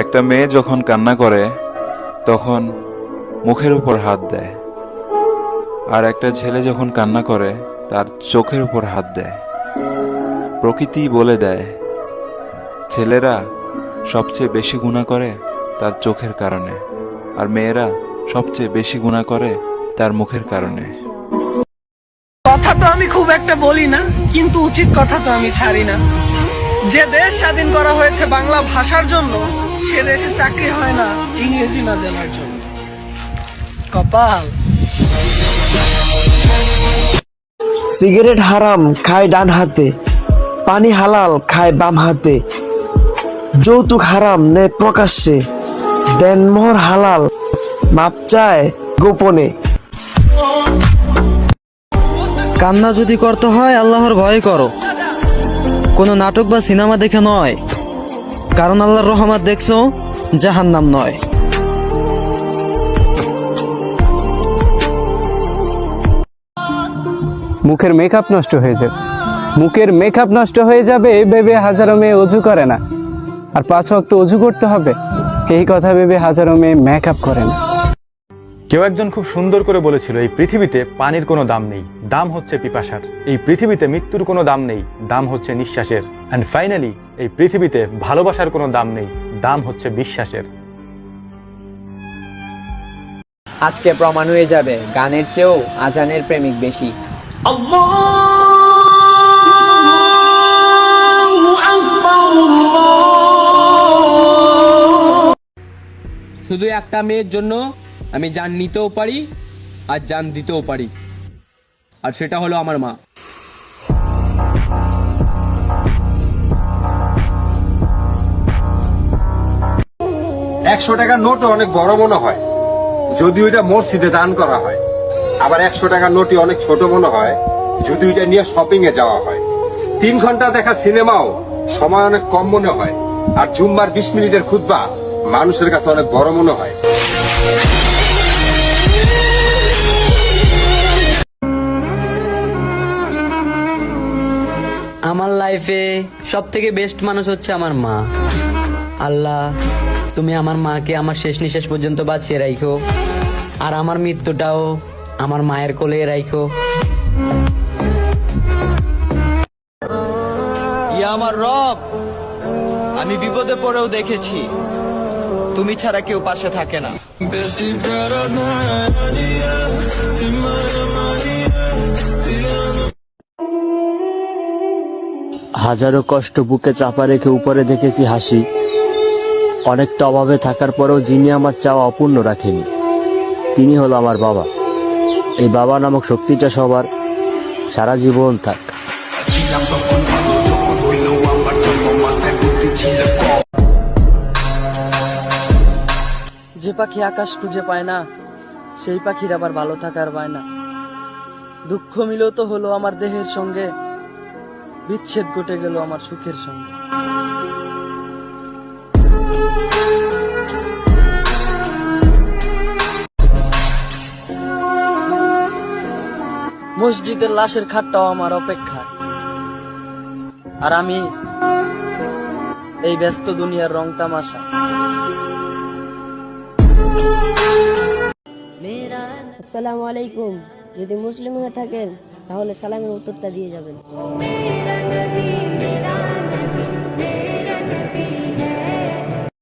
একটা মেয়ে যখন কান্না করে তখন মুখের উপর হাত দেয়, আর একটা ছেলে যখন কান্না করে তার চোখের উপর হাত দেয়। প্রকৃতি বলে দেয় ছেলেরা সবচেয়ে বেশি গুনাহ করে তার চোখের কারণে, আর মেয়েরা সবচেয়ে বেশি গুনাহ করে তার মুখের কারণে। কথা তো আমি খুব একটা বলি না, কিন্তু উচিত কথা তো আমি ছাড়ি না। যে দেশ স্বাধীন করা হয়েছে বাংলা ভাষার জন্য, সে দেশে চাকরি হয় না ইংরেজি না জানার জন্য। কপাল। সিগারেট হারাম খায় ডান হাতে, পানি হালাল খায় বাম হাতে, যৌতুক হারাম নেয় প্রকাশ্যে, দেনমোহর হালাল মাপ চায় গোপনে। কান্না যদি করতে হয় আল্লাহর ভয় করো, কোনো নাটক বা সিনেমা দেখে নয়, কারণ আল্লাহর রহমত দেখছো, জাহান্নাম নয়। মুখের মেকআপ নষ্ট হয়ে যাবে, মুখের মেকআপ নষ্ট হয়ে যাবে ভেবে হাজারো মেয়ে অজু করে না, আর 5 ওয়াক্ত অজু করতে হবে এই কথা ভেবে হাজারো মেয়ে মেকআপ করে না। কেউ একজন খুব সুন্দর করে বলেছিল, এই পৃথিবীতে পানির কোনো দাম নেই, দাম হচ্ছে পিপাসার। এই পৃথিবীতে মৃত্যুর কোনো দাম নেই, দাম হচ্ছে নিঃশ্বাসের। অ্যান্ড ফাইনালি, এই পৃথিবীতে ভালোবাসার কোনো দাম নেই, দাম হচ্ছে বিশ্বাসের। আজকে প্রমাণ হয়ে যাবে গানের চেয়েও আজানের প্রেমিক বেশি। শুধু একটা মেয়ের জন্য আমি জান নিতেও পারি আর জান দিতেও পারি, আর সেটা হলো আমার মা। 100 টাকার নোটও অনেক বড় মনে হয় যদি ওইটা মসজিদে দান করা হয়, আবার 100 টাকার নোটই অনেক ছোট মনে হয় যদি ওইটা নিয়ে শপিং এ যাওয়া হয়। 3 ঘন্টা দেখা সিনেমাও সময় অনেক কম মনে হয়, আর জুম্মার 20 মিনিটের খুতবা মানুষের কাছে অনেক বড় মনে হয়। আমার লাইফে সব থেকে বেস্ট মানুষ হচ্ছে আমার মা। আল্লাহ, তুমি আমার মাকে আমার শেষ নিঃশ্বাস পর্যন্ত বাঁচিয়ে রাখো, আর আমার মৃত্যুটাও আমার মায়ের কোলে রাখো। ইয়া আমার রব, আমি বিপদে পড়েও দেখেছি তুমি ছাড়া কেউ পাশে থাকে না। হাজারো কষ্ট বুকে চাপা রেখে উপরে দেখেছি হাসি, অনেকটা অভাবে থাকার পরেও যিনি আমার চাওয়া অপূর্ণ রাখেনি, তিনি হলো আমার বাবা। এই বাবা নামক শক্তিটা সবার সারা জীবন থাক। যে পাখি আকাশ খুঁজে পায় না, সেই পাখির আবার ভালো থাকার পায় না। দুঃখ মিলত হলো আমার দেহের সঙ্গে, বিচ্ছেদ ঘটে গেল আমার সুখের সঙ্গে। মসজিদের লাশের খাটটাও আমার অপেক্ষা, আর আমি এই ব্যস্ত দুনিয়ার রং তামাশা। আসসালামু আলাইকুম। যদি মুসলিম হয়ে থাকেন তাহলে সালামের উত্তরটা দিয়ে যাবেন।